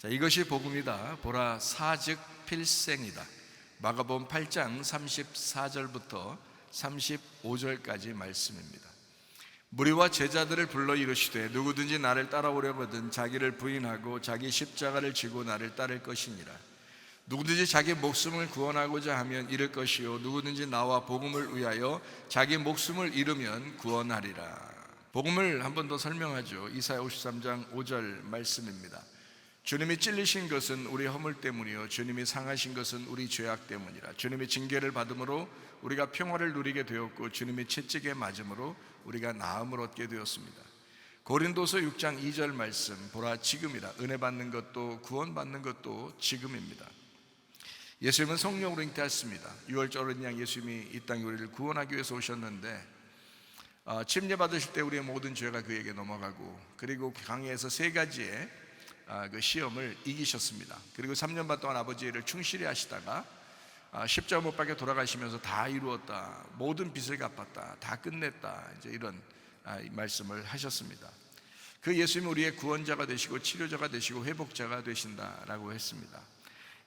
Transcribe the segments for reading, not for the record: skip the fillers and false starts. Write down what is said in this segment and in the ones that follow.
자, 이것이 복음이다. 보라 사즉 필생이다. 마가복음 8장 34절부터 35절까지 말씀입니다. 무리와 제자들을 불러 이르시되 누구든지 나를 따라오려거든 자기를 부인하고 자기 십자가를 지고 나를 따를 것이니라. 누구든지 자기 목숨을 구원하고자 하면 잃을 것이요 누구든지 나와 복음을 위하여 자기 목숨을 잃으면 구원하리라. 복음을 한 번 더 설명하죠. 이사야 53장 5절 말씀입니다. 주님이 찔리신 것은 우리 허물 때문이요 주님이 상하신 것은 우리 죄악 때문이라. 주님이 징계를 받음으로 우리가 평화를 누리게 되었고 주님이 채찍에 맞음으로 우리가 나음을 얻게 되었습니다. 고린도서 6장 2절 말씀, 보라 지금이라. 은혜 받는 것도 구원 받는 것도 지금입니다. 예수님은 성령으로 잉태하셨습니다. 6월절 어린 양 예수님이 이 땅에 우리를 구원하기 위해서 오셨는데 침례 받으실 때 우리의 모든 죄가 그에게 넘어가고, 그리고 강해에서 세 가지의 그 시험을 이기셨습니다. 그리고 3년 반 동안 아버지를 충실히 하시다가 십자가 못 박혀 돌아가시면서 다 이루었다, 모든 빚을 갚았다, 다 끝냈다, 이제 이런 말씀을 하셨습니다. 그 예수님이 우리의 구원자가 되시고 치료자가 되시고 회복자가 되신다라고 했습니다.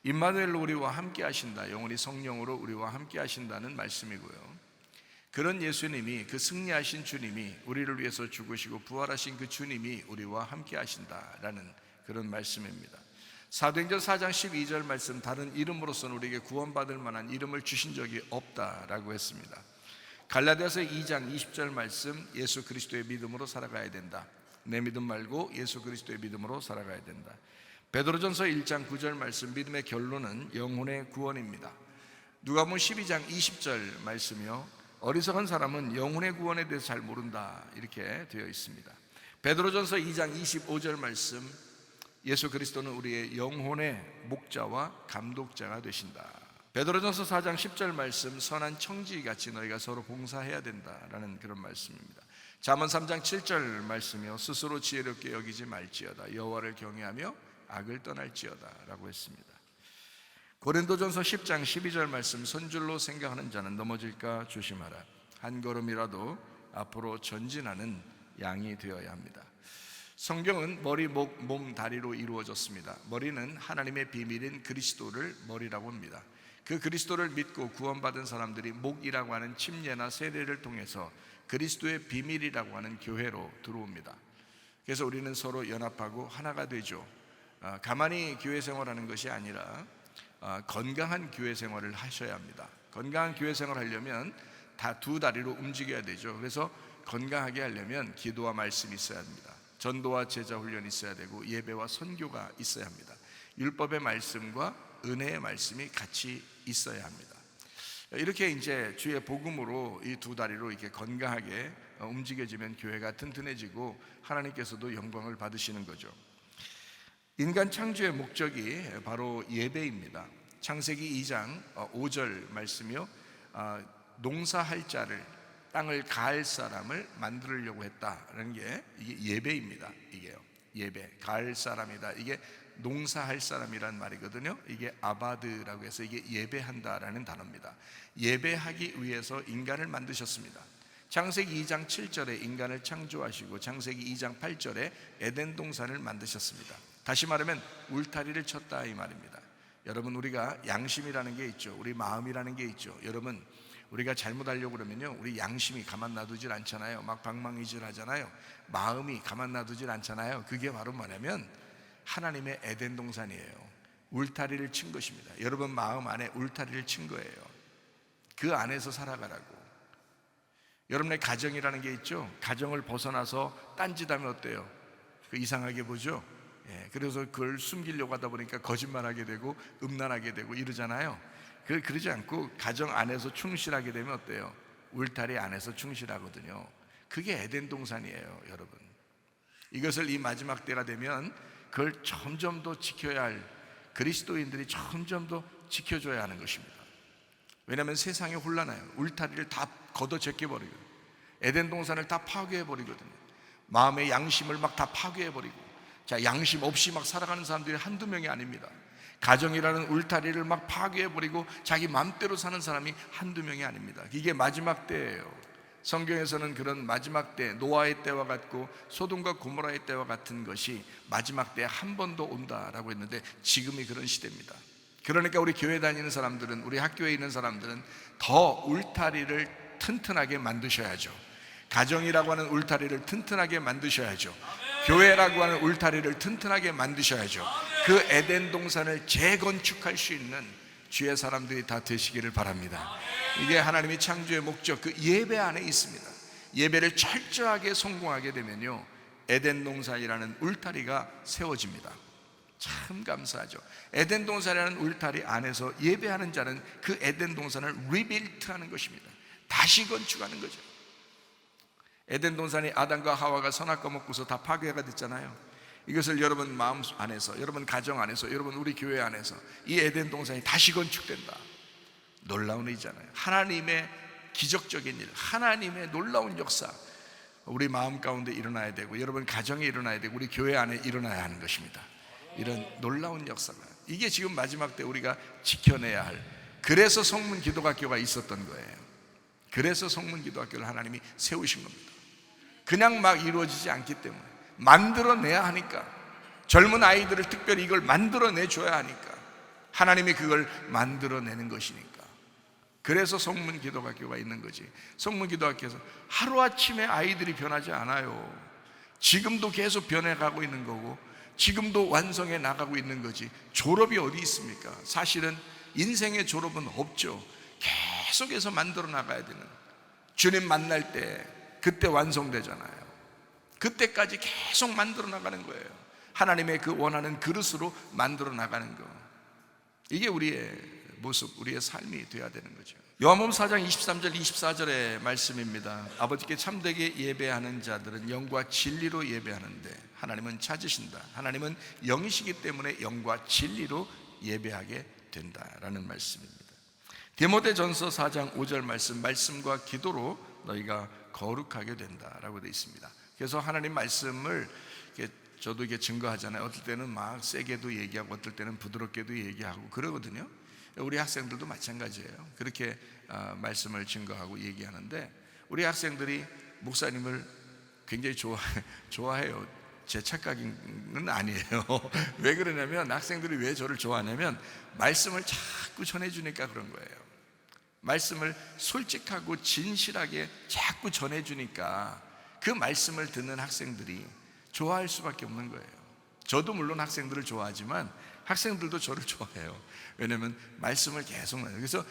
임마누엘로 우리와 함께 하신다, 영원히 성령으로 우리와 함께 하신다는 말씀이고요. 그런 예수님이, 그 승리하신 주님이 우리를 위해서 죽으시고 부활하신 그 주님이 우리와 함께 하신다라는 그런 말씀입니다. 사도행전 4장 12절 말씀, 다른 이름으로서는 우리에게 구원받을 만한 이름을 주신 적이 없다라고 했습니다. 갈라디아서 2장 20절 말씀, 예수 그리스도의 믿음으로 살아가야 된다. 내 믿음 말고 예수 그리스도의 믿음으로 살아가야 된다. 베드로전서 1장 9절 말씀, 믿음의 결론은 영혼의 구원입니다. 누가복음 12장 20절 말씀이요, 어리석은 사람은 영혼의 구원에 대해서 잘 모른다, 이렇게 되어 있습니다. 베드로전서 2장 25절 말씀, 예수 그리스도는 우리의 영혼의 목자와 감독자가 되신다. 베드로전서 4장 10절 말씀, 선한 청지기같이 너희가 서로 봉사해야 된다라는 그런 말씀입니다. 잠언 3장 7절 말씀이요, 스스로 지혜롭게 여기지 말지어다. 여호와를 경외하며 악을 떠날지어다 라고 했습니다. 고린도전서 10장 12절 말씀, 손줄로 생각하는 자는 넘어질까 조심하라. 한 걸음이라도 앞으로 전진하는 양이 되어야 합니다. 성경은 머리, 목, 몸, 다리로 이루어졌습니다. 머리는 하나님의 비밀인 그리스도를 머리라고 합니다. 그 그리스도를 믿고 구원받은 사람들이 목이라고 하는 침례나 세례를 통해서 그리스도의 비밀이라고 하는 교회로 들어옵니다. 그래서 우리는 서로 연합하고 하나가 되죠. 가만히 교회 생활하는 것이 아니라 건강한 교회 생활을 하셔야 합니다. 건강한 교회 생활을 하려면 다 두 다리로 움직여야 되죠. 그래서 건강하게 하려면 기도와 말씀이 있어야 합니다. 전도와 제자 훈련이 있어야 되고 예배와 선교가 있어야 합니다. 율법의 말씀과 은혜의 말씀이 같이 있어야 합니다. 이렇게 이제 주의 복음으로 이 두 다리로 이렇게 건강하게 움직여지면 교회가 튼튼해지고 하나님께서도 영광을 받으시는 거죠. 인간 창조의 목적이 바로 예배입니다. 창세기 2장 5절 말씀이요, 농사할 자를, 땅을 가할 사람을 만들려고 했다라는 게 이게 예배입니다. 이게요, 예배, 가할 사람이다. 이게 농사할 사람이란 말이거든요. 이게 아바드라고 해서 이게 예배한다라는 단어입니다. 예배하기 위해서 인간을 만드셨습니다. 창세기 2장 7절에 인간을 창조하시고 창세기 2장 8절에 에덴 동산을 만드셨습니다. 다시 말하면 울타리를 쳤다 이 말입니다. 여러분, 우리가 양심이라는 게 있죠. 우리 마음이라는 게 있죠. 여러분, 우리가 잘못하려고 그러면요, 우리 양심이 가만 놔두질 않잖아요. 막 방망이질 하잖아요. 마음이 가만 놔두질 않잖아요. 그게 바로 뭐냐면 하나님의 에덴 동산이에요. 울타리를 친 것입니다. 여러분 마음 안에 울타리를 친 거예요. 그 안에서 살아가라고. 여러분의 가정이라는 게 있죠. 가정을 벗어나서 딴짓하면 어때요? 그 이상하게 보죠. 그래서 그걸 숨기려고 하다 보니까 거짓말하게 되고 음란하게 되고 이러잖아요. 그러지 않고 가정 안에서 충실하게 되면 어때요? 울타리 안에서 충실하거든요. 그게 에덴 동산이에요, 여러분. 이것을 이 마지막 때가 되면 그걸 점점 더 지켜야 할 그리스도인들이 점점 더 지켜줘야 하는 것입니다. 왜냐하면 세상이 혼란해요. 울타리를 다 걷어 제껴버리고 에덴 동산을 다 파괴해버리거든요. 마음의 양심을 막 다 파괴해버리고, 자, 양심 없이 막 살아가는 사람들이 한두 명이 아닙니다. 가정이라는 울타리를 막 파괴해버리고 자기 맘대로 사는 사람이 한두 명이 아닙니다. 이게 마지막 때예요. 성경에서는 그런 마지막 때, 노아의 때와 같고 소돔과 고모라의 때와 같은 것이 마지막 때에 한 번 더 온다라고 했는데, 지금이 그런 시대입니다. 그러니까 우리 교회 다니는 사람들은, 우리 학교에 있는 사람들은 더 울타리를 튼튼하게 만드셔야죠. 가정이라고 하는 울타리를 튼튼하게 만드셔야죠. 교회라고 하는 울타리를 튼튼하게 만드셔야죠. 그 에덴 동산을 재건축할 수 있는 주의 사람들이 다 되시기를 바랍니다. 이게 하나님이 창조의 목적, 그 예배 안에 있습니다. 예배를 철저하게 성공하게 되면요, 에덴 동산이라는 울타리가 세워집니다. 참 감사하죠. 에덴 동산이라는 울타리 안에서 예배하는 자는 그 에덴 동산을 리빌트하는 것입니다. 다시 건축하는 거죠. 에덴 동산이 아담과 하와가 선악과 먹고서 다 파괴가 됐잖아요. 이것을 여러분 마음 안에서, 여러분 가정 안에서, 여러분 우리 교회 안에서 이 에덴 동산이 다시 건축된다. 놀라운 일이잖아요. 하나님의 기적적인 일, 하나님의 놀라운 역사, 우리 마음 가운데 일어나야 되고, 여러분 가정에 일어나야 되고, 우리 교회 안에 일어나야 하는 것입니다. 이런 놀라운 역사가, 이게 지금 마지막 때 우리가 지켜내야 할, 그래서 성문 기도학교가 있었던 거예요. 그래서 성문 기도학교를 하나님이 세우신 겁니다. 그냥 막 이루어지지 않기 때문에 만들어내야 하니까, 젊은 아이들을 특별히 이걸 만들어내줘야 하니까, 하나님이 그걸 만들어내는 것이니까. 그래서 성문 기도학교가 있는 거지. 성문 기도학교에서 하루아침에 아이들이 변하지 않아요. 지금도 계속 변해가고 있는 거고, 지금도 완성해 나가고 있는 거지. 졸업이 어디 있습니까? 사실은 인생의 졸업은 없죠. 계속해서 만들어 나가야 되는, 주님 만날 때 그때 완성되잖아요. 그때까지 계속 만들어 나가는 거예요. 하나님의 그 원하는 그릇으로 만들어 나가는 거, 이게 우리의 모습, 우리의 삶이 되어야 되는 거죠. 요한복음 4장 23절 24절의 말씀입니다. 아버지께 참되게 예배하는 자들은 영과 진리로 예배하는데 하나님은 찾으신다. 하나님은 영이시기 때문에 영과 진리로 예배하게 된다라는 말씀입니다. 디모데전서 4장 5절 말씀, 말씀과 기도로 너희가 거룩하게 된다라고 되어 있습니다. 그래서 하나님 말씀을 저도 이게 증거하잖아요. 어떨 때는 막 세게도 얘기하고, 어떨 때는 부드럽게도 얘기하고 그러거든요. 우리 학생들도 마찬가지예요. 그렇게 말씀을 증거하고 얘기하는데, 우리 학생들이 목사님을 굉장히 좋아해요. 제 착각은 아니에요. 왜 그러냐면, 학생들이 왜 저를 좋아하냐면 말씀을 자꾸 전해주니까 그런 거예요. 말씀을 솔직하고 진실하게 자꾸 전해주니까 그 말씀을 듣는 학생들이 좋아할 수밖에 없는 거예요. 저도 물론 학생들을 좋아하지만 학생들도 저를 좋아해요. 왜냐하면 말씀을 계속 나요. 그래서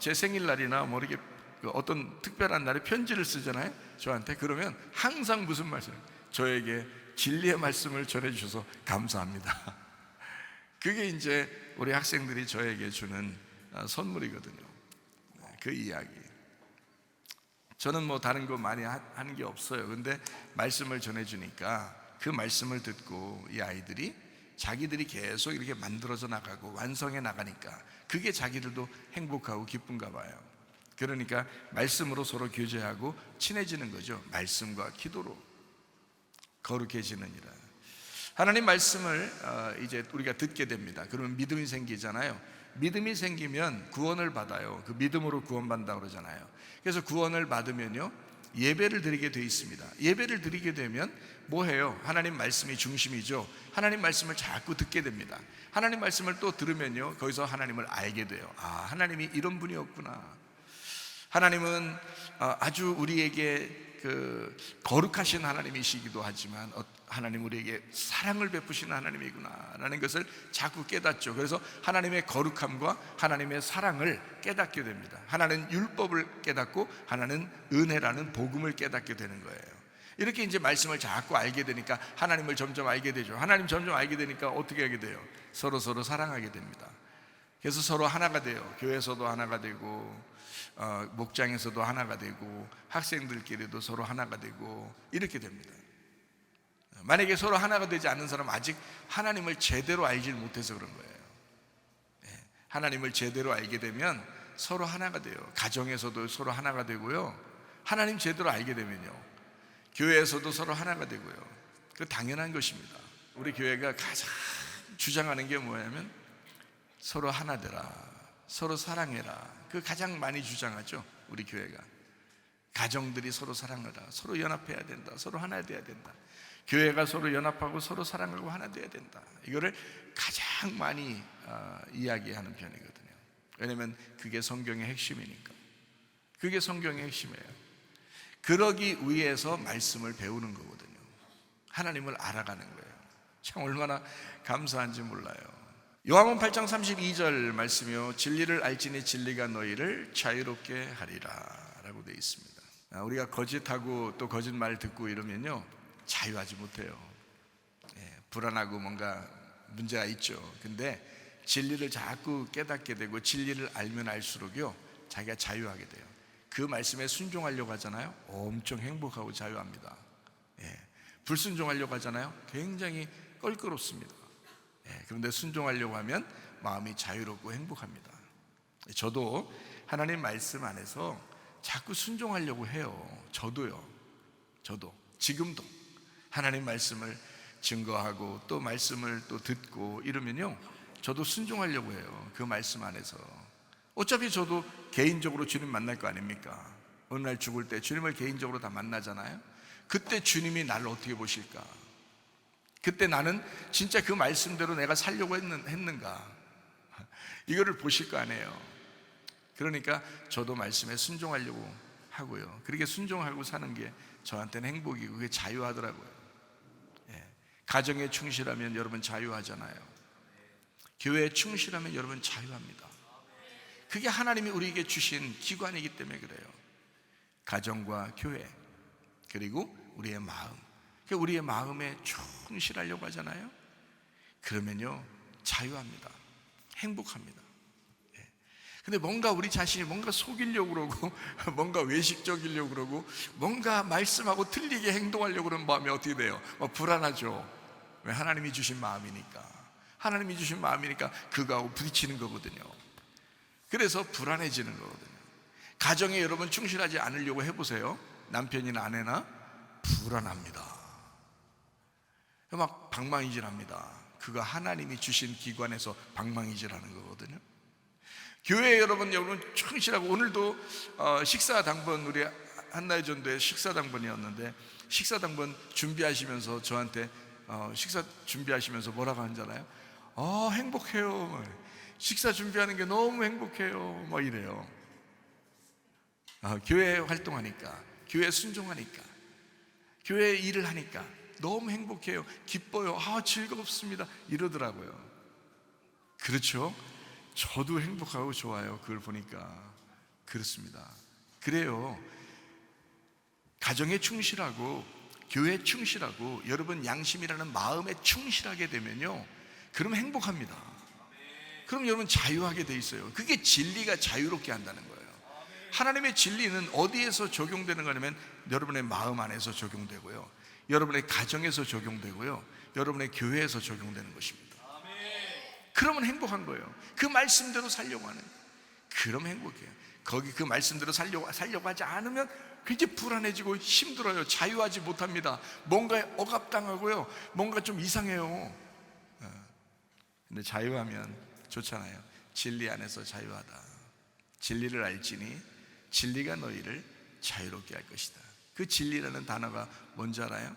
제 생일날이나 뭐 이렇게 어떤 특별한 날에 편지를 쓰잖아요, 저한테. 그러면 항상 무슨 말씀, 저에게 진리의 말씀을 전해주셔서 감사합니다. 그게 이제 우리 학생들이 저에게 주는 선물이거든요. 그 이야기. 저는 뭐 다른 거 많이 하는 게 없어요. 근데 말씀을 전해주니까 그 말씀을 듣고 이 아이들이 자기들이 계속 이렇게 만들어져 나가고 완성해 나가니까 그게 자기들도 행복하고 기쁜가 봐요. 그러니까 말씀으로 서로 교제하고 친해지는 거죠. 말씀과 기도로 거룩해지느니라. 하나님 말씀을 이제 우리가 듣게 됩니다. 그러면 믿음이 생기잖아요. 믿음이 생기면 구원을 받아요. 그 믿음으로 구원받는다고 그러잖아요. 그래서 구원을 받으면요, 예배를 드리게 돼 있습니다. 예배를 드리게 되면 뭐 해요? 하나님 말씀이 중심이죠. 하나님 말씀을 자꾸 듣게 됩니다. 하나님 말씀을 또 들으면요, 거기서 하나님을 알게 돼요. 아, 하나님이 이런 분이었구나. 하나님은 아주 우리에게 그 거룩하신 하나님이시기도 하지만 하나님 우리에게 사랑을 베푸시는 하나님이구나 라는 것을 자꾸 깨닫죠. 그래서 하나님의 거룩함과 하나님의 사랑을 깨닫게 됩니다. 하나는 율법을 깨닫고 하나는 은혜라는 복음을 깨닫게 되는 거예요. 이렇게 이제 말씀을 자꾸 알게 되니까 하나님을 점점 알게 되죠. 하나님 점점 알게 되니까 어떻게 하게 돼요? 서로 사랑하게 됩니다. 그래서 서로 하나가 돼요. 교회에서도 하나가 되고, 목장에서도 하나가 되고, 학생들끼리도 서로 하나가 되고, 이렇게 됩니다. 만약에 서로 하나가 되지 않는 사람은 아직 하나님을 제대로 알지 못해서 그런 거예요. 하나님을 제대로 알게 되면 서로 하나가 돼요. 가정에서도 서로 하나가 되고요, 하나님 제대로 알게 되면요, 교회에서도 서로 하나가 되고요. 그 당연한 것입니다. 우리 교회가 가장 주장하는 게 뭐냐면 서로 하나 되라, 서로 사랑해라. 그 가장 많이 주장하죠, 우리 교회가. 가정들이 서로 사랑하라, 서로 연합해야 된다, 서로 하나 돼야 된다, 교회가 서로 연합하고 서로 사랑하고 하나 돼야 된다. 이거를 가장 많이 이야기하는 편이거든요. 왜냐하면 그게 성경의 핵심이니까. 그게 성경의 핵심이에요. 그러기 위해서 말씀을 배우는 거거든요. 하나님을 알아가는 거예요. 참 얼마나 감사한지 몰라요. 요한복음 8장 32절 말씀이요, 진리를 알지니 진리가 너희를 자유롭게 하리라 라고 되어 있습니다. 우리가 거짓하고 또 거짓말 듣고 이러면요, 자유하지 못해요. 불안하고 뭔가 문제가 있죠. 근데 진리를 자꾸 깨닫게 되고 진리를 알면 알수록요, 자기가 자유하게 돼요. 그 말씀에 순종하려고 하잖아요, 엄청 행복하고 자유합니다. 불순종하려고 하잖아요, 굉장히 껄끄럽습니다. 그런데 순종하려고 하면 마음이 자유롭고 행복합니다. 저도 하나님 말씀 안에서 자꾸 순종하려고 해요. 저도 지금도 하나님 말씀을 증거하고 또 말씀을 또 듣고 이러면요, 저도 순종하려고 해요. 그 말씀 안에서. 어차피 저도 개인적으로 주님 만날 거 아닙니까? 어느 날 죽을 때 주님을 개인적으로 다 만나잖아요. 그때 주님이 나를 어떻게 보실까? 그때 나는 진짜 그 말씀대로 내가 살려고 했는가? 이거를 보실 거 아니에요. 그러니까 저도 말씀에 순종하려고 하고요. 그렇게 순종하고 사는 게 저한테는 행복이고 그게 자유하더라고요. 가정에 충실하면 여러분 자유하잖아요. 교회에 충실하면 여러분 자유합니다. 그게 하나님이 우리에게 주신 기관이기 때문에 그래요. 가정과 교회, 그리고 우리의 마음. 우리의 마음에 충실하려고 하잖아요. 그러면요, 자유합니다. 행복합니다. 근데 뭔가 우리 자신이 뭔가 속이려고 그러고 뭔가 외식적이려고 그러고 뭔가 말씀하고 틀리게 행동하려고 그러는 마음이 어떻게 돼요? 불안하죠. 왜? 하나님이 주신 마음이니까. 하나님이 주신 마음이니까 그거하고 부딪히는 거거든요. 그래서 불안해지는 거거든요. 가정에 여러분 충실하지 않으려고 해보세요. 남편이나 아내나 불안합니다. 막 방망이질합니다. 그거 하나님이 주신 기관에서 방망이질하는 거거든요. 교회에 여러분 충실하고, 오늘도 식사당번, 우리 한나의 식사당번이었는데 식사당번 준비하시면서 저한테 식사 준비하시면서 뭐라고 하잖아요. 행복해요. 식사 준비하는 게 너무 행복해요. 뭐 이래요. 교회 활동하니까, 교회 순종하니까, 교회 일을 하니까 너무 행복해요. 기뻐요. 즐겁습니다. 이러더라고요. 그렇죠? 저도 행복하고 좋아요. 그걸 보니까. 그렇습니다. 그래요. 가정에 충실하고 교회에 충실하고 여러분 양심이라는 마음에 충실하게 되면요, 그럼 행복합니다. 그럼 여러분 자유하게 돼 있어요. 그게 진리가 자유롭게 한다는 거예요. 하나님의 진리는 어디에서 적용되는 거냐면 여러분의 마음 안에서 적용되고요, 여러분의 가정에서 적용되고요, 여러분의 교회에서 적용되는 것입니다. 그러면 행복한 거예요. 그 말씀대로 살려고 하는 거예요. 그럼 행복해요. 거기 그 말씀대로 살려고 하지 않으면 굉장히 불안해지고 힘들어요. 자유하지 못합니다. 뭔가 억압당하고요, 뭔가 좀 이상해요. 근데 자유하면 좋잖아요. 진리 안에서 자유하다. 진리를 알지니 진리가 너희를 자유롭게 할 것이다. 그 진리라는 단어가 뭔지 알아요?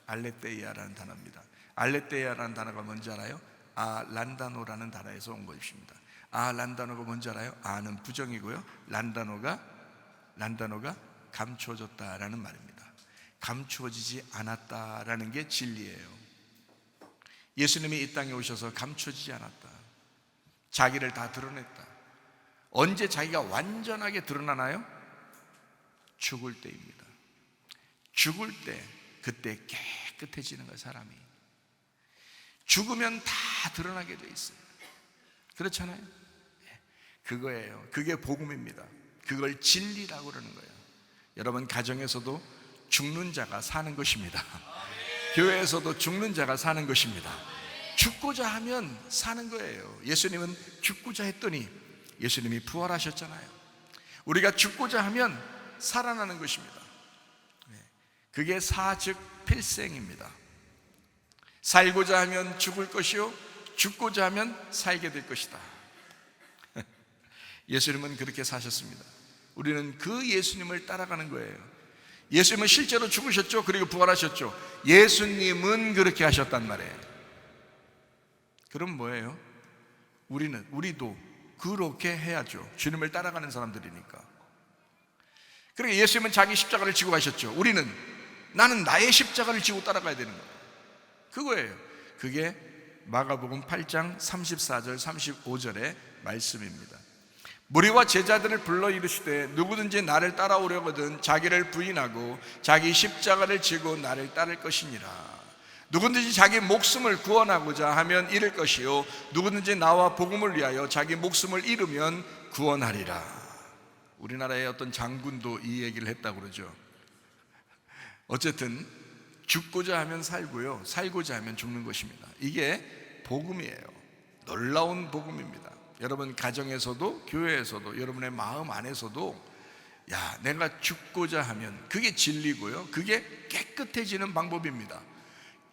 알레테이아라는 단어입니다. 알레테이아라는 단어가 뭔지 알아요? 란다노라는 단어에서 온 것입니다. 란다노가 뭔지 알아요? 는 부정이고요, 란다노가 감추어졌다라는 말입니다. 감추어지지 않았다라는 게 진리예요. 예수님이 이 땅에 오셔서 감추어지지 않았다. 자기를 다 드러냈다. 언제 자기가 완전하게 드러나나요? 죽을 때입니다. 죽을 때, 그때 깨끗해지는 거예요. 사람이 죽으면 다 드러나게 돼 있어요. 그렇잖아요. 그거예요. 그게 복음입니다. 그걸 진리라고 그러는 거예요. 여러분, 가정에서도 죽는 자가 사는 것입니다. 교회에서도 죽는 자가 사는 것입니다. 죽고자 하면 사는 거예요. 예수님은 죽고자 했더니 예수님이 부활하셨잖아요. 우리가 죽고자 하면 살아나는 것입니다. 그게 사즉 필생입니다. 살고자 하면 죽을 것이요, 죽고자 하면 살게 될 것이다. 예수님은 그렇게 사셨습니다. 우리는 그 예수님을 따라가는 거예요. 예수님은 실제로 죽으셨죠. 그리고 부활하셨죠. 예수님은 그렇게 하셨단 말이에요. 그럼 뭐예요? 우리도 그렇게 해야죠. 주님을 따라가는 사람들이니까. 그러니까 예수님은 자기 십자가를 지고 가셨죠. 나는 나의 십자가를 지고 따라가야 되는 거예요. 그거예요. 그게 마가복음 8장 34절 35절의 말씀입니다. 무리와 제자들을 불러 이르시되 누구든지 나를 따라오려거든 자기를 부인하고 자기 십자가를 지고 나를 따를 것이니라. 누구든지 자기 목숨을 구원하고자 하면 잃을 것이요 누구든지 나와 복음을 위하여 자기 목숨을 잃으면 구원하리라. 우리나라의 어떤 장군도 이 얘기를 했다고 그러죠. 어쨌든 죽고자 하면 살고요, 살고자 하면 죽는 것입니다. 이게 복음이에요. 놀라운 복음입니다. 여러분 가정에서도 교회에서도 여러분의 마음 안에서도 내가 죽고자 하면 그게 진리고요, 그게 깨끗해지는 방법입니다.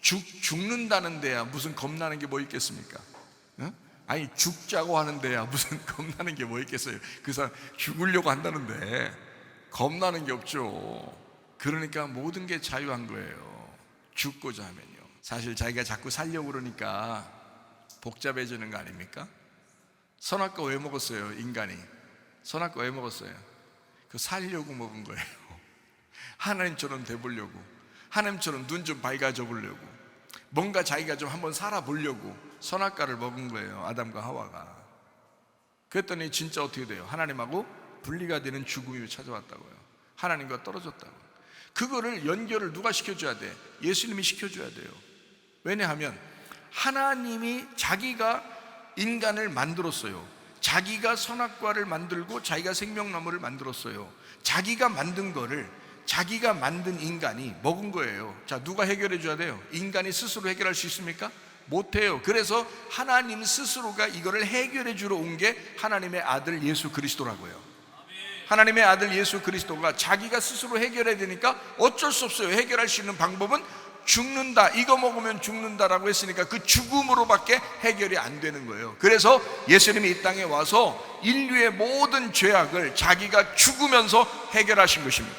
죽는다는 데야 무슨 겁나는 게 뭐 있겠습니까? 아니 죽자고 하는 데야 무슨 겁나는 게 뭐 있겠어요? 그 사람 죽으려고 한다는데 겁나는 게 없죠. 그러니까 모든 게 자유한 거예요. 죽고자 하면요. 사실 자기가 자꾸 살려고 그러니까 복잡해지는 거 아닙니까? 선악과 왜 먹었어요? 인간이 선악과 왜 먹었어요? 그 살려고 먹은 거예요. 하나님처럼 돼보려고, 하나님처럼 눈 좀 밝아져 보려고, 뭔가 자기가 좀 한번 살아보려고 선악과를 먹은 거예요, 아담과 하와가. 그랬더니 진짜 어떻게 돼요? 하나님하고 분리가 되는 죽음이 찾아왔다고요. 하나님과 떨어졌다고. 그거를 연결을 누가 시켜줘야 돼? 예수님이 시켜줘야 돼요. 왜냐하면 하나님이 자기가 인간을 만들었어요. 자기가 선악과를 만들고 자기가 생명나무를 만들었어요. 자기가 만든 거를 자기가 만든 인간이 먹은 거예요. 자, 누가 해결해 줘야 돼요? 인간이 스스로 해결할 수 있습니까? 못해요. 그래서 하나님 스스로가 이거를 해결해 주러 온 게 하나님의 아들 예수 그리스도라고요. 하나님의 아들 예수 그리스도가 자기가 스스로 해결해야 되니까 어쩔 수 없어요. 해결할 수 있는 방법은 죽는다, 이거 먹으면 죽는다라고 했으니까 그 죽음으로밖에 해결이 안 되는 거예요. 그래서 예수님이 이 땅에 와서 인류의 모든 죄악을 자기가 죽으면서 해결하신 것입니다.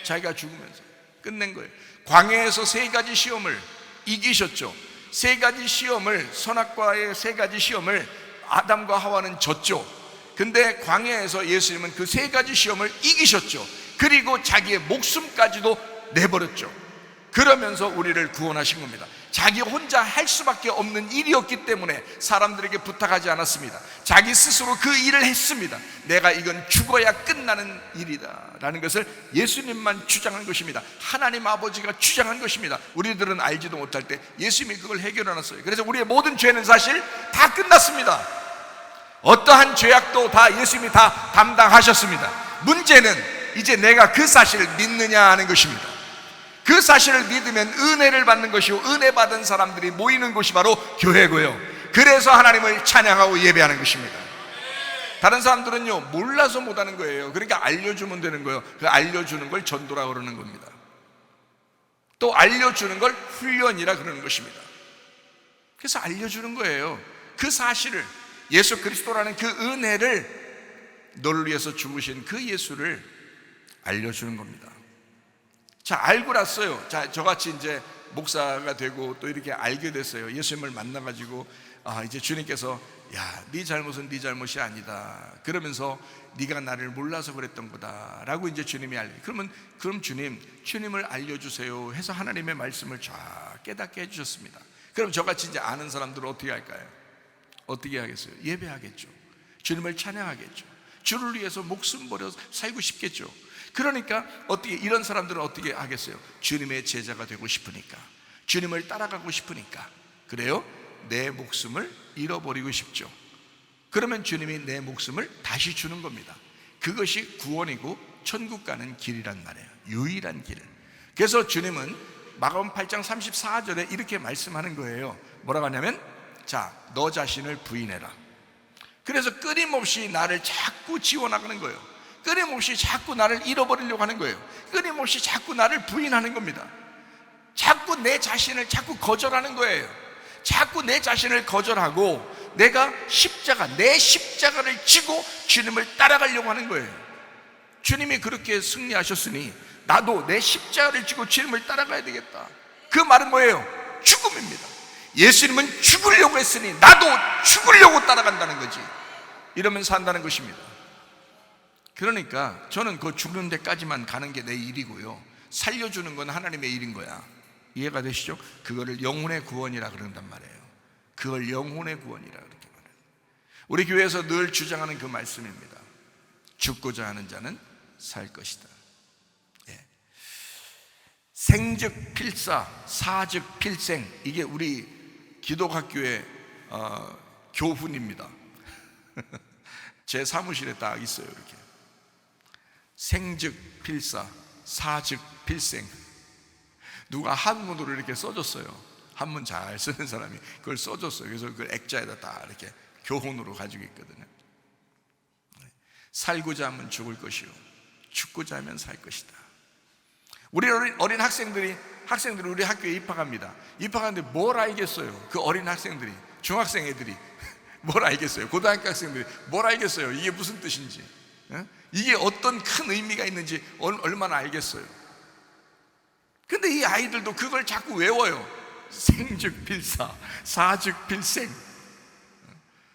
자기가 죽으면서 끝낸 거예요. 광야에서 3가지 시험을 이기셨죠. 3가지 시험을, 선악과의 3가지 시험을 아담과 하와는 졌죠. 근데 광야에서 예수님은 그 3가지 시험을 이기셨죠. 그리고 자기의 목숨까지도 내버렸죠. 그러면서 우리를 구원하신 겁니다. 자기 혼자 할 수밖에 없는 일이었기 때문에 사람들에게 부탁하지 않았습니다. 자기 스스로 그 일을 했습니다. 내가 이건 죽어야 끝나는 일이다 라는 것을 예수님만 주장한 것입니다. 하나님 아버지가 주장한 것입니다. 우리들은 알지도 못할 때 예수님이 그걸 해결해 놨어요. 그래서 우리의 모든 죄는 사실 다 끝났습니다. 어떠한 죄악도 다 예수님이 다 담당하셨습니다. 문제는 이제 내가 그 사실을 믿느냐 하는 것입니다. 그 사실을 믿으면 은혜를 받는 것이고, 은혜 받은 사람들이 모이는 곳이 바로 교회고요. 그래서 하나님을 찬양하고 예배하는 것입니다. 다른 사람들은요, 몰라서 못하는 거예요. 그러니까 알려주면 되는 거예요. 그 알려주는 걸 전도라 그러는 겁니다. 또 알려주는 걸 훈련이라 그러는 것입니다. 그래서 알려주는 거예요. 그 사실을, 예수 그리스도라는 그 은혜를, 너를 위해서 죽으신 그 예수를 알려주는 겁니다. 자, 알고 났어요. 자, 저같이 이제 목사가 되고 또 이렇게 알게 됐어요. 예수님을 만나가지고 이제 주님께서 네 잘못은 네 잘못이 아니다, 그러면서 네가 나를 몰라서 그랬던 거다 라고 이제 주님이 그럼 주님을 알려주세요 해서 하나님의 말씀을 쫙 깨닫게 해주셨습니다. 그럼 저같이 이제 아는 사람들은 어떻게 할까요? 어떻게 하겠어요? 예배하겠죠. 주님을 찬양하겠죠. 주를 위해서 목숨 버려 살고 싶겠죠. 그러니까 이런 사람들은 어떻게 하겠어요? 주님의 제자가 되고 싶으니까, 주님을 따라가고 싶으니까, 그래요? 내 목숨을 잃어버리고 싶죠. 그러면 주님이 내 목숨을 다시 주는 겁니다. 그것이 구원이고 천국 가는 길이란 말이에요. 유일한 길. 그래서 주님은 마가복음 8장 34절에 이렇게 말씀하는 거예요. 뭐라고 하냐면, 자, 너 자신을 부인해라. 그래서 끊임없이 나를 자꾸 지워나가는 거예요. 끊임없이 자꾸 나를 잃어버리려고 하는 거예요. 끊임없이 자꾸 나를 부인하는 겁니다. 자꾸 내 자신을 자꾸 거절하는 거예요. 자꾸 내 자신을 거절하고 내가 내 십자가를 지고 주님을 따라가려고 하는 거예요. 주님이 그렇게 승리하셨으니 나도 내 십자가를 지고 주님을 따라가야 되겠다. 그 말은 뭐예요? 죽음입니다. 예수님은 죽으려고 했으니 나도 죽으려고 따라간다는 거지. 이러면 산다는 것입니다. 그러니까 저는 그 죽는 데까지만 가는 게 내 일이고요, 살려주는 건 하나님의 일인 거야. 이해가 되시죠? 그거를 영혼의 구원이라 그런단 말이에요. 그걸 영혼의 구원이라 그렇게 말해요. 우리 교회에서 늘 주장하는 그 말씀입니다. 죽고자 하는 자는 살 것이다. 예. 생즉 필사, 사즉 필생. 이게 우리 기독학교의 교훈입니다. 제 사무실에 딱 있어요. 이렇게 생즉 필사, 사즉 필생. 누가 한문으로 이렇게 써줬어요. 한문 잘 쓰는 사람이 그걸 써줬어요. 그래서 그걸 액자에다 딱 이렇게 교훈으로 가지고 있거든요. 살고자 하면 죽을 것이요, 죽고자 하면 살 것이다. 우리 어린 학생들이 우리 학교에 입학합니다. 입학하는데 뭘 알겠어요? 그 어린 학생들이, 중학생 애들이 뭘 알겠어요? 고등학교 학생들이 뭘 알겠어요? 이게 무슨 뜻인지, 이게 어떤 큰 의미가 있는지 얼마나 알겠어요? 근데 이 아이들도 그걸 자꾸 외워요. 생즉 필사, 사즉 필생.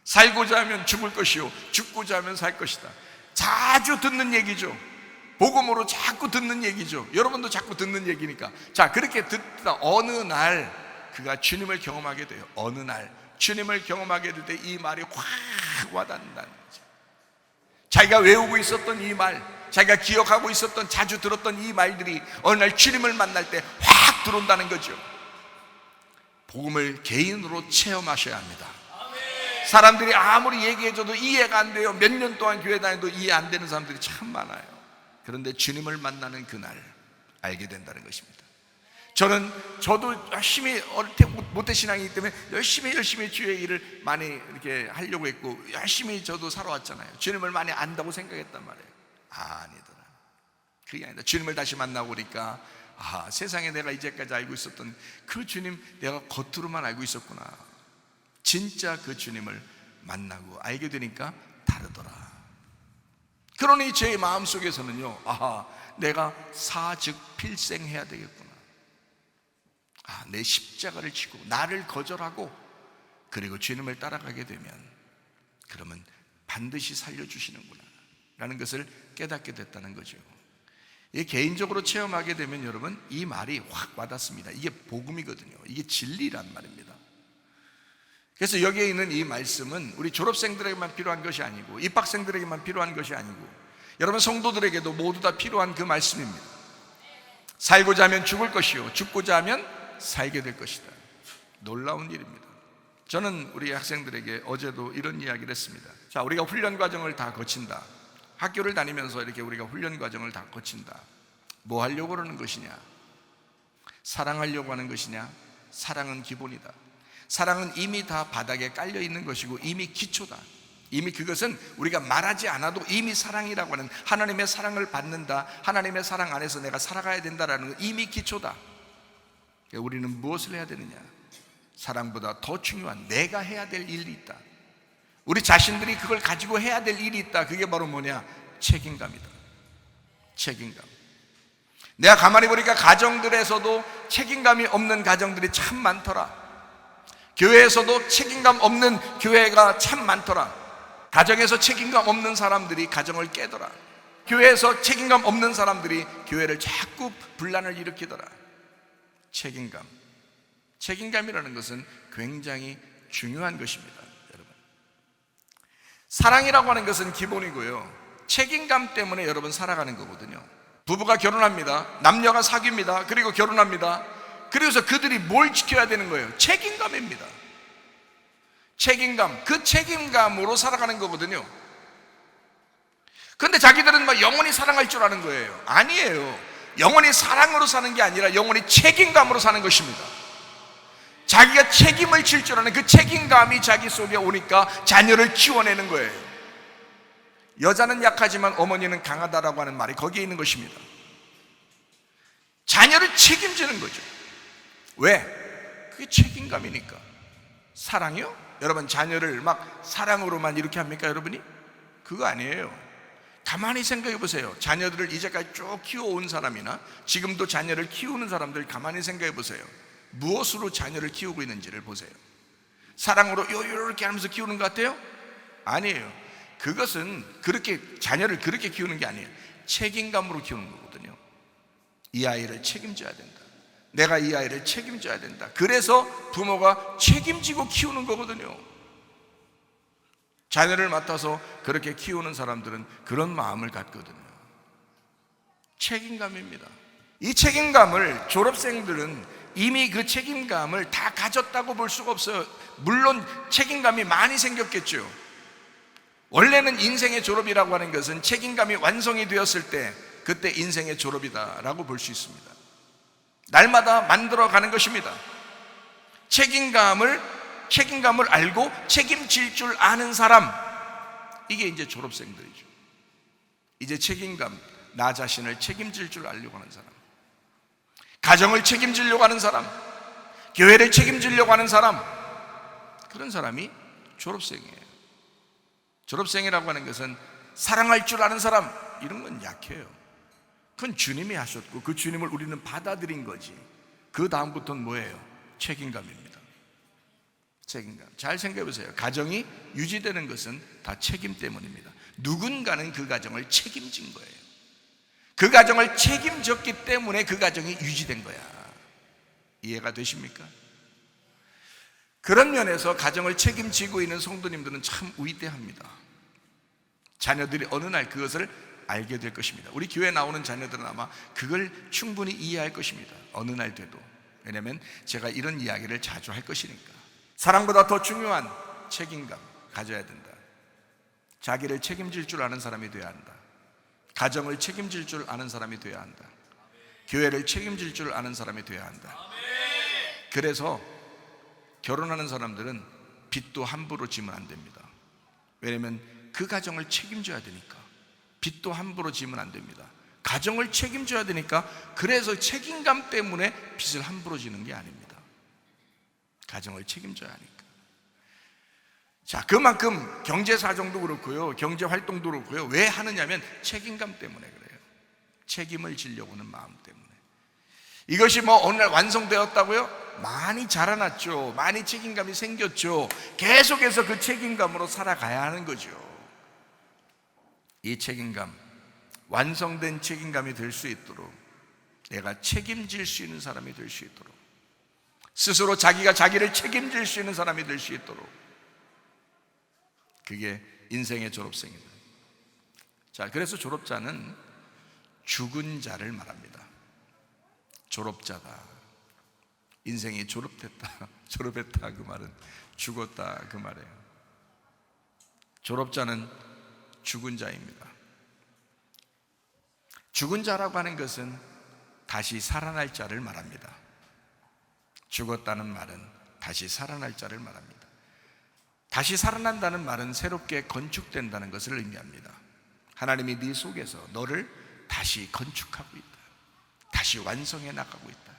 살고자 하면 죽을 것이요, 죽고자 하면 살 것이다. 자주 듣는 얘기죠. 복음으로 자꾸 듣는 얘기죠. 여러분도 자꾸 듣는 얘기니까. 자, 그렇게 듣다 어느 날 그가 주님을 경험하게 돼요. 어느 날 주님을 경험하게 될 때 이 말이 확 와닿는다는 거죠. 자기가 외우고 있었던 이 말, 자기가 기억하고 있었던, 자주 들었던 이 말들이 어느 날 주님을 만날 때 확 들어온다는 거죠. 복음을 개인으로 체험하셔야 합니다. 사람들이 아무리 얘기해줘도 이해가 안 돼요. 몇 년 동안 교회 다녀도 이해 안 되는 사람들이 참 많아요. 그런데 주님을 만나는 그날 알게 된다는 것입니다. 저도 열심히 모태신앙이기 때문에 열심히 주의 일을 많이 이렇게 하려고 했고, 열심히 저도 살아왔잖아요. 주님을 많이 안다고 생각했단 말이에요. 아니더라. 그게 아니다. 주님을 다시 만나고 보니까 세상에 내가 이제까지 알고 있었던 그 주님, 내가 겉으로만 알고 있었구나. 진짜 그 주님을 만나고 알게 되니까 다르더라. 그러니 제 마음속에서는요, 내가 사즉 필생해야 되겠구나. 내 십자가를 지고 나를 거절하고 그리고 주님을 따라가게 되면 그러면 반드시 살려주시는구나 라는 것을 깨닫게 됐다는 거죠. 개인적으로 체험하게 되면 여러분, 이 말이 확 와닿습니다. 이게 복음이거든요. 이게 진리란 말입니다. 그래서 여기에 있는 이 말씀은 우리 졸업생들에게만 필요한 것이 아니고, 입학생들에게만 필요한 것이 아니고, 여러분 성도들에게도 모두 다 필요한 그 말씀입니다. 살고자 하면 죽을 것이요, 죽고자 하면 살게 될 것이다. 놀라운 일입니다. 저는 우리 학생들에게 어제도 이런 이야기를 했습니다. 자, 우리가 훈련 과정을 다 거친다. 학교를 다니면서 이렇게 우리가 훈련 과정을 다 거친다. 뭐 하려고 그러는 것이냐? 사랑하려고 하는 것이냐? 사랑은 기본이다. 사랑은 이미 다 바닥에 깔려 있는 것이고 이미 기초다. 이미 그것은 우리가 말하지 않아도 이미 사랑이라고 하는, 하나님의 사랑을 받는다, 하나님의 사랑 안에서 내가 살아가야 된다라는 건 이미 기초다. 우리는 무엇을 해야 되느냐? 사랑보다 더 중요한 내가 해야 될 일이 있다. 우리 자신들이 그걸 가지고 해야 될 일이 있다. 그게 바로 뭐냐? 책임감이다. 책임감. 내가 가만히 보니까 가정들에서도 책임감이 없는 가정들이 참 많더라. 교회에서도 책임감 없는 교회가 참 많더라. 가정에서 책임감 없는 사람들이 가정을 깨더라. 교회에서 책임감 없는 사람들이 교회를 자꾸 분란을 일으키더라. 책임감. 책임감이라는 것은 굉장히 중요한 것입니다. 여러분, 사랑이라고 하는 것은 기본이고요, 책임감 때문에 여러분 살아가는 거거든요. 부부가 결혼합니다. 남녀가 사귀입니다. 그리고 결혼합니다. 그래서 그들이 뭘 지켜야 되는 거예요? 책임감입니다. 책임감. 그 책임감으로 살아가는 거거든요. 근데 자기들은 막 영원히 사랑할 줄 아는 거예요. 아니에요. 영원히 사랑으로 사는 게 아니라 영원히 책임감으로 사는 것입니다. 자기가 책임을 질 줄 아는 그 책임감이 자기 속에 오니까 자녀를 키워내는 거예요. 여자는 약하지만 어머니는 강하다라고 하는 말이 거기에 있는 것입니다. 자녀를 책임지는 거죠. 왜? 그게 책임감이니까. 사랑이요? 여러분, 자녀를 막 사랑으로만 이렇게 합니까 여러분이? 그거 아니에요. 가만히 생각해 보세요. 자녀들을 이제까지 쭉 키워온 사람이나 지금도 자녀를 키우는 사람들 가만히 생각해 보세요. 무엇으로 자녀를 키우고 있는지를 보세요. 사랑으로 이렇게 하면서 키우는 것 같아요? 아니에요. 그것은 그렇게 자녀를 그렇게 키우는 게 아니에요. 책임감으로 키우는 거거든요. 이 아이를 책임져야 된다. 내가 이 아이를 책임져야 된다. 그래서 부모가 책임지고 키우는 거거든요. 자녀를 맡아서 그렇게 키우는 사람들은 그런 마음을 갖거든요. 책임감입니다. 이 책임감을 졸업생들은 이미 그 책임감을 다 가졌다고 볼 수가 없어요. 물론 책임감이 많이 생겼겠죠. 원래는 인생의 졸업이라고 하는 것은 책임감이 완성이 되었을 때 그때 인생의 졸업이다라고 볼 수 있습니다. 날마다 만들어가는 것입니다. 책임감을 알고 책임질 줄 아는 사람, 이게 이제 졸업생들이죠. 이제 책임감, 나 자신을 책임질 줄 알려고 하는 사람, 가정을 책임지려고 하는 사람, 교회를 책임지려고 하는 사람, 그런 사람이 졸업생이에요. 졸업생이라고 하는 것은 사랑할 줄 아는 사람, 이런 건 약해요. 그건 주님이 하셨고 그 주님을 우리는 받아들인 거지. 그 다음부터는 뭐예요? 책임감입니다. 책임감. 잘 생각해 보세요. 가정이 유지되는 것은 다 책임 때문입니다. 누군가는 그 가정을 책임진 거예요. 그 가정을 책임졌기 때문에 그 가정이 유지된 거야. 이해가 되십니까? 그런 면에서 가정을 책임지고 있는 성도님들은 참 위대합니다. 자녀들이 어느 날 그것을 알게 될 것입니다. 우리 교회에 나오는 자녀들은 아마 그걸 충분히 이해할 것입니다. 어느 날 돼도. 왜냐하면 제가 이런 이야기를 자주 할 것이니까. 사랑보다 더 중요한 책임감 가져야 된다. 자기를 책임질 줄 아는 사람이 되어야 한다. 가정을 책임질 줄 아는 사람이 되어야 한다. 교회를 책임질 줄 아는 사람이 되어야 한다. 그래서 결혼하는 사람들은 빚도 함부로 지면 안 됩니다. 왜냐하면 그 가정을 책임져야 되니까. 빚도 함부로 지면 안 됩니다. 가정을 책임져야 되니까. 그래서 책임감 때문에 빚을 함부로 지는 게 아닙니다. 가정을 책임져야 하니까. 자, 그만큼 경제사정도 그렇고요, 경제활동도 그렇고요. 왜 하느냐면 책임감 때문에 그래요. 책임을 지려고 하는 마음 때문에. 이것이 뭐 어느 날 완성되었다고요? 많이 자라났죠. 많이 책임감이 생겼죠. 계속해서 그 책임감으로 살아가야 하는 거죠. 이 책임감, 완성된 책임감이 될 수 있도록, 내가 책임질 수 있는 사람이 될 수 있도록, 스스로 자기가 자기를 책임질 수 있는 사람이 될 수 있도록, 그게 인생의 졸업생입니다. 자, 그래서 졸업자는 죽은 자를 말합니다. 졸업자다. 인생이 졸업했다 그 말은 죽었다 그 말이에요. 졸업자는 죽은 자입니다. 죽은 자라고 하는 것은 다시 살아날 자를 말합니다. 죽었다는 말은 다시 살아날 자를 말합니다. 다시 살아난다는 말은 새롭게 건축된다는 것을 의미합니다. 하나님이 네 속에서 너를 다시 건축하고 있다. 다시 완성해 나가고 있다.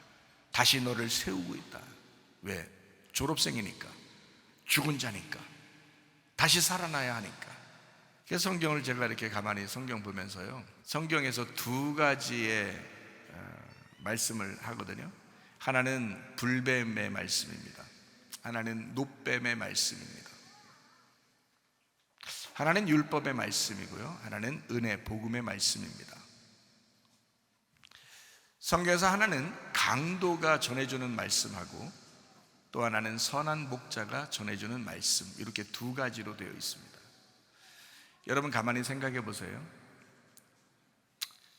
다시 너를 세우고 있다. 왜? 졸업생이니까, 죽은 자니까, 다시 살아나야 하니까. 그래서 성경을 제가 이렇게 가만히 성경 보면서요, 성경에서 두 가지의 말씀을 하거든요. 하나는 불뱀의 말씀입니다. 하나는 노뱀의 말씀입니다. 하나는 율법의 말씀이고요, 하나는 은혜 복음의 말씀입니다. 성경에서 하나는 강도가 전해주는 말씀하고 또 하나는 선한 목자가 전해주는 말씀, 이렇게 두 가지로 되어 있습니다. 여러분 가만히 생각해 보세요.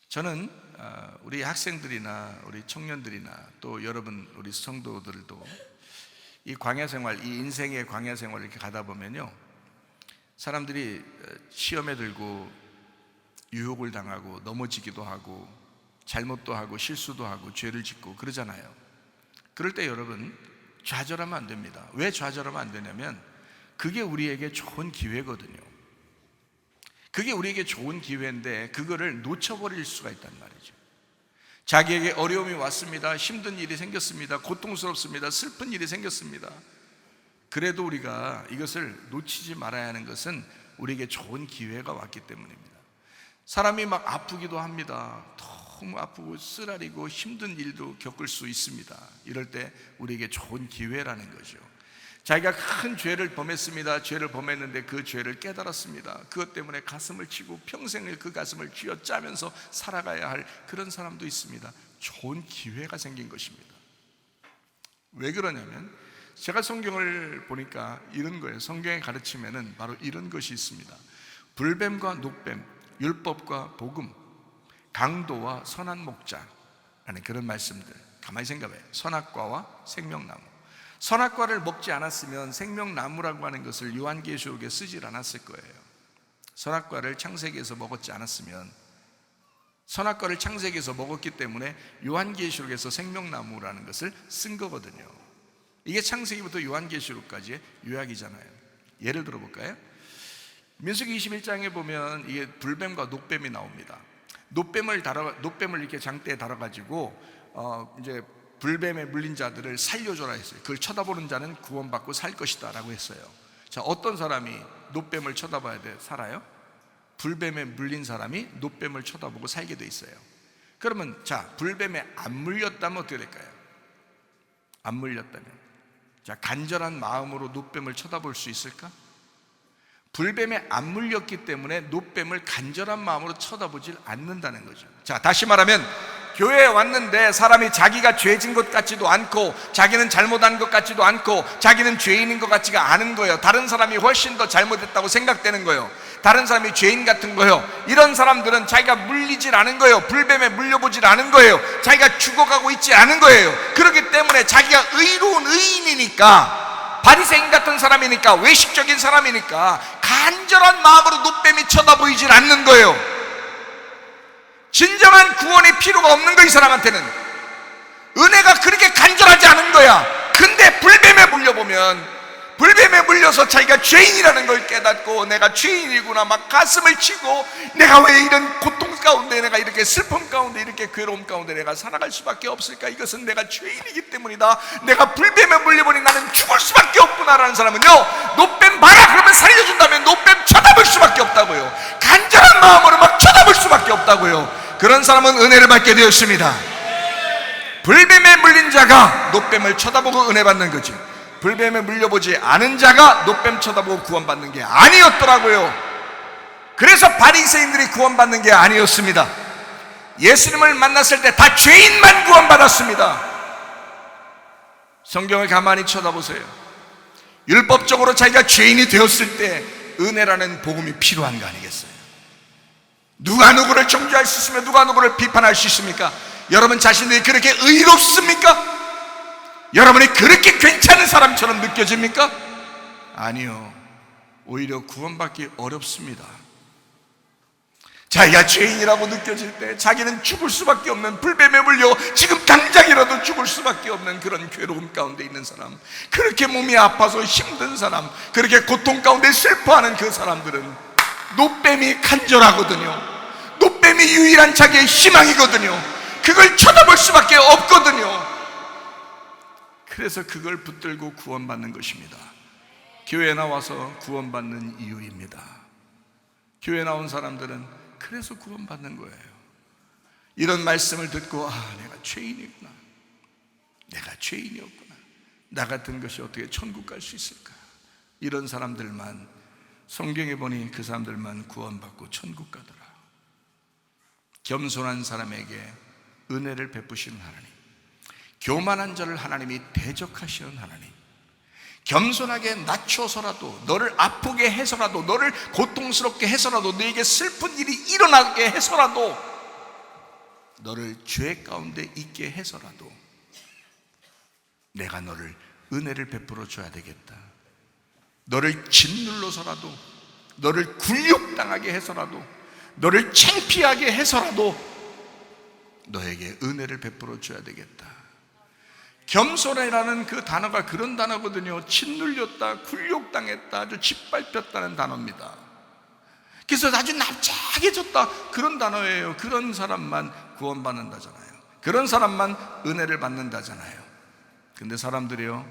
저는 우리 학생들이나 우리 청년들이나 또 여러분 우리 성도들도 이 광야생활, 이 인생의 광야생활을 이렇게 가다 보면요, 사람들이 시험에 들고 유혹을 당하고 넘어지기도 하고 잘못도 하고 실수도 하고 죄를 짓고 그러잖아요. 그럴 때 여러분 좌절하면 안 됩니다. 왜 좌절하면 안 되냐면 그게 우리에게 좋은 기회거든요. 그게 우리에게 좋은 기회인데 그거를 놓쳐버릴 수가 있단 말이죠. 자기에게 어려움이 왔습니다. 힘든 일이 생겼습니다. 고통스럽습니다. 슬픈 일이 생겼습니다. 그래도 우리가 이것을 놓치지 말아야 하는 것은 우리에게 좋은 기회가 왔기 때문입니다. 사람이 막 아프기도 합니다. 너무 아프고 쓰라리고 힘든 일도 겪을 수 있습니다. 이럴 때 우리에게 좋은 기회라는 거죠. 자기가 큰 죄를 범했습니다. 죄를 범했는데 그 죄를 깨달았습니다. 그것 때문에 가슴을 치고 평생을 그 가슴을 쥐어짜면서 살아가야 할 그런 사람도 있습니다. 좋은 기회가 생긴 것입니다. 왜 그러냐면 제가 성경을 보니까 이런 거예요. 성경의 가르침에는 바로 이런 것이 있습니다. 불뱀과 녹뱀, 율법과 복음, 강도와 선한 목자라는 그런 말씀들. 가만히 생각해요. 선악과와 생명나무. 선악과를 먹지 않았으면 생명나무라고 하는 것을 요한계시록에 쓰질 않았을 거예요. 선악과를 창세기에서 먹었지 않았으면, 선악과를 창세기에서 먹었기 때문에 요한계시록에서 생명나무라는 것을 쓴 거거든요. 이게 창세기부터 요한계시록까지의 요약이잖아요. 예를 들어볼까요? 민수기 21장에 보면 이게 불뱀과 녹뱀이 나옵니다. 녹뱀을 이렇게 장대에 달아가지고 이제 불뱀에 물린 자들을 살려줘라 했어요. 그걸 쳐다보는 자는 구원받고 살 것이다 라고 했어요. 자, 어떤 사람이 녹뱀을 쳐다봐야 살아요? 불뱀에 물린 사람이 녹뱀을 쳐다보고 살게 돼 있어요. 그러면 자, 불뱀에 안 물렸다면 어떻게 될까요? 안 물렸다면, 자, 간절한 마음으로 녹뱀을 쳐다볼 수 있을까? 불뱀에 안 물렸기 때문에 녹뱀을 간절한 마음으로 쳐다보질 않는다는 거죠. 자, 다시 말하면 교회에 왔는데 사람이 자기가 죄진 것 같지도 않고, 자기는 잘못한 것 같지도 않고, 자기는 죄인인 것 같지가 않은 거예요. 다른 사람이 훨씬 더 잘못했다고 생각되는 거예요. 다른 사람이 죄인 같은 거예요. 이런 사람들은 자기가 물리질 않은 거예요. 불뱀에 물려보질 않은 거예요. 자기가 죽어가고 있지 않은 거예요. 그렇기 때문에 자기가 의로운 의인이니까, 바리새인 같은 사람이니까, 외식적인 사람이니까 간절한 마음으로 녹뱀이 쳐다보이질 않는 거예요. 진정한 구원의 필요가 없는 거야. 이 사람한테는 은혜가 그렇게 간절하지 않은 거야. 근데 불뱀에 물려보면, 불뱀에 물려서 자기가 죄인이라는 걸 깨닫고, 내가 죄인이구나 막 가슴을 치고, 내가 왜 이런 고통 가운데, 내가 이렇게 슬픔 가운데, 이렇게 괴로움 가운데 내가 살아갈 수밖에 없을까? 이것은 내가 죄인이기 때문이다. 내가 불뱀에 물려보니 나는 죽을 수밖에 없구나라는 사람은요, 녹뱀 봐라 그러면 살려준다면 녹뱀 쳐다볼 수밖에 없다고요. 간절한 마음으로 막 쳐다볼 수밖에 없다고요. 그런 사람은 은혜를 받게 되었습니다. 불뱀에 물린 자가 녹뱀을 쳐다보고 은혜 받는 거지, 불뱀에 물려보지 않은 자가 녹뱀 쳐다보고 구원받는 게 아니었더라고요. 그래서 바리새인들이 구원받는 게 아니었습니다. 예수님을 만났을 때 다 죄인만 구원받았습니다. 성경을 가만히 쳐다보세요. 율법적으로 자기가 죄인이 되었을 때 은혜라는 복음이 필요한 거 아니겠어요? 누가 누구를 정죄할 수 있으며 누가 누구를 비판할 수 있습니까? 여러분 자신들이 그렇게 의롭습니까? 여러분이 그렇게 괜찮은 사람처럼 느껴집니까? 아니요. 오히려 구원받기 어렵습니다. 자기가 죄인이라고 느껴질 때, 자기는 죽을 수밖에 없는, 불뱀에 물려 지금 당장이라도 죽을 수밖에 없는 그런 괴로움 가운데 있는 사람, 그렇게 몸이 아파서 힘든 사람, 그렇게 고통 가운데 슬퍼하는 그 사람들은 녹뱀이 간절하거든요. 녹뱀이 유일한 자기의 희망이거든요. 그걸 쳐다볼 수밖에 없거든요. 그래서 그걸 붙들고 구원받는 것입니다. 교회에 나와서 구원받는 이유입니다. 교회에 나온 사람들은 그래서 구원받는 거예요. 이런 말씀을 듣고, 내가 죄인이구나, 내가 죄인이었구나, 나 같은 것이 어떻게 천국 갈 수 있을까? 이런 사람들만, 성경에 보니 그 사람들만 구원받고 천국 가더라. 겸손한 사람에게 은혜를 베푸시는 하나님, 교만한 자를 하나님이 대적하시는 하나님, 겸손하게 낮춰서라도, 너를 아프게 해서라도, 너를 고통스럽게 해서라도, 너에게 슬픈 일이 일어나게 해서라도, 너를 죄 가운데 있게 해서라도 내가 너를 은혜를 베풀어 줘야 되겠다. 너를 짓눌러서라도, 너를 굴욕당하게 해서라도, 너를 창피하게 해서라도 너에게 은혜를 베풀어 줘야 되겠다. 겸손이라는 그 단어가 그런 단어거든요. 짓눌렸다, 굴욕당했다, 아주 짓밟혔다는 단어입니다. 그래서 아주 납작해졌다, 그런 단어예요. 그런 사람만 구원받는다잖아요. 그런 사람만 은혜를 받는다잖아요. 근데 사람들이요,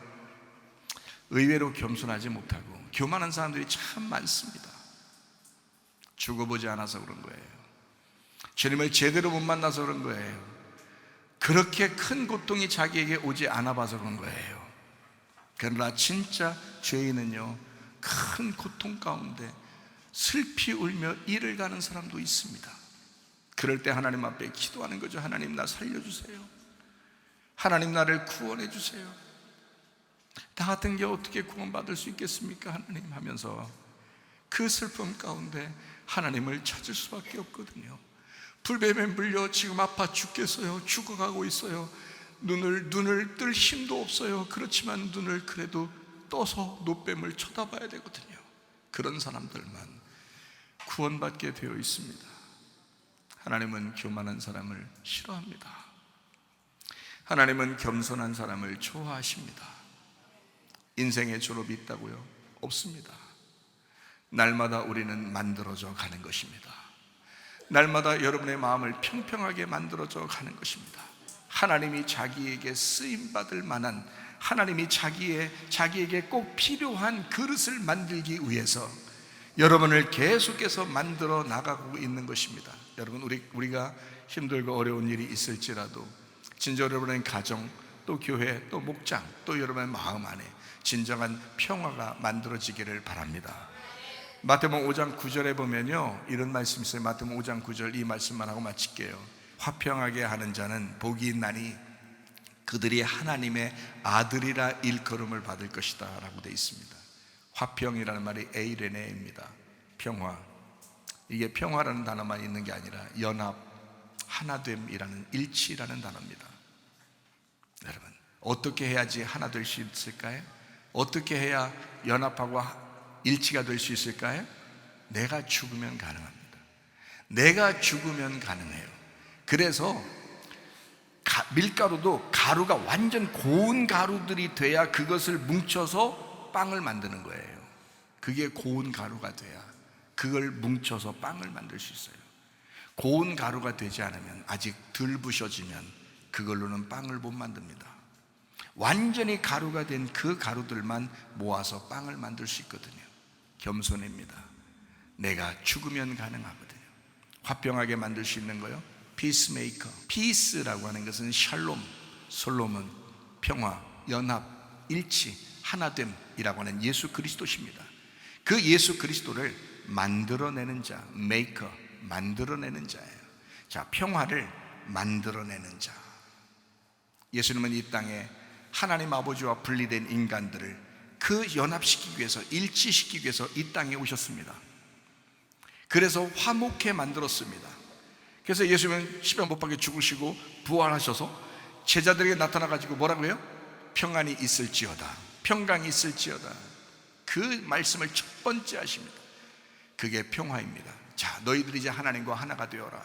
의외로 겸손하지 못하고 교만한 사람들이 참 많습니다. 죽어보지 않아서 그런 거예요. 주님을 제대로 못 만나서 그런 거예요. 그렇게 큰 고통이 자기에게 오지 않아 봐서 그런 거예요. 그러나 진짜 죄인은요, 큰 고통 가운데 슬피 울며 이를 가는 사람도 있습니다. 그럴 때 하나님 앞에 기도하는 거죠. 하나님, 나 살려주세요. 하나님, 나를 구원해 주세요. 나 같은 게 어떻게 구원받을 수 있겠습니까, 하나님, 하면서 그 슬픔 가운데 하나님을 찾을 수밖에 없거든요. 불뱀에 물려 지금 아파 죽겠어요. 죽어가고 있어요. 눈을 뜰 힘도 없어요. 그렇지만 눈을 그래도 떠서 노뱀을 쳐다봐야 되거든요. 그런 사람들만 구원받게 되어 있습니다. 하나님은 교만한 사람을 싫어합니다. 하나님은 겸손한 사람을 좋아하십니다. 인생의 졸업이 있다고요? 없습니다. 날마다 우리는 만들어져 가는 것입니다. 날마다 여러분의 마음을 평평하게 만들어져 가는 것입니다. 하나님이 자기에게 쓰임받을 만한, 하나님이 자기에게 꼭 필요한 그릇을 만들기 위해서 여러분을 계속해서 만들어 나가고 있는 것입니다. 여러분, 우리가 힘들고 어려운 일이 있을지라도 진짜 여러분의 가정, 또 교회, 또 목장, 또 여러분의 마음 안에 진정한 평화가 만들어지기를 바랍니다. 마태복음 5장 9절에 보면요, 이런 말씀이 있어요. 마태복음 5장 9절, 이 말씀만 하고 마칠게요. 화평하게 하는 자는 복이 있나니 그들이 하나님의 아들이라 일컬음을 받을 것이다 라고 되어 있습니다. 화평이라는 말이 에이레네입니다. 평화. 이게 평화라는 단어만 있는 게 아니라 연합, 하나됨이라는, 일치라는 단어입니다. 여러분, 어떻게 해야지 하나 될 수 있을까요? 어떻게 해야 연합하고 일치가 될 수 있을까요? 내가 죽으면 가능합니다. 내가 죽으면 가능해요. 그래서 밀가루도 가루가 완전 고운 가루들이 돼야 그것을 뭉쳐서 빵을 만드는 거예요. 그게 고운 가루가 돼야 그걸 뭉쳐서 빵을 만들 수 있어요. 고운 가루가 되지 않으면, 아직 덜 부셔지면 그걸로는 빵을 못 만듭니다. 완전히 가루가 된 그 가루들만 모아서 빵을 만들 수 있거든요. 겸손입니다. 내가 죽으면 가능하거든요. 화평하게 만들 수 있는 거요, 피스메이커. 피스라고 하는 것은 샬롬, 솔로몬, 평화, 연합, 일치, 하나됨이라고 하는 예수 그리스도십니다. 그 예수 그리스도를 만들어내는 자, 메이커, 만들어내는 자예요. 자, 평화를 만들어내는 자. 예수님은 이 땅에 하나님 아버지와 분리된 인간들을 그 연합시키기 위해서, 일치시키기 위해서 이 땅에 오셨습니다. 그래서 화목해 만들었습니다. 그래서 예수님은 십자가 못 박혀 죽으시고 부활하셔서 제자들에게 나타나가지고 뭐라고 해요? 평안이 있을지어다, 평강이 있을지어다. 그 말씀을 첫 번째 하십니다. 그게 평화입니다. 자, 너희들이 이제 하나님과 하나가 되어라.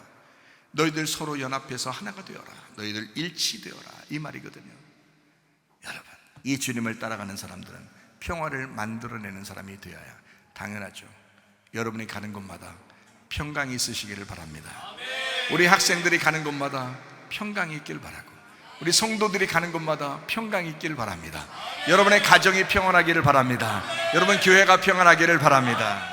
너희들 서로 연합해서 하나가 되어라. 너희들 일치되어라, 이 말이거든요. 여러분, 이 주님을 따라가는 사람들은 평화를 만들어내는 사람이 되어야 당연하죠. 여러분이 가는 곳마다 평강이 있으시기를 바랍니다. 우리 학생들이 가는 곳마다 평강이 있길 바라고, 우리 성도들이 가는 곳마다 평강이 있길 바랍니다. 여러분의 가정이 평안하기를 바랍니다. 여러분 교회가 평안하기를 바랍니다.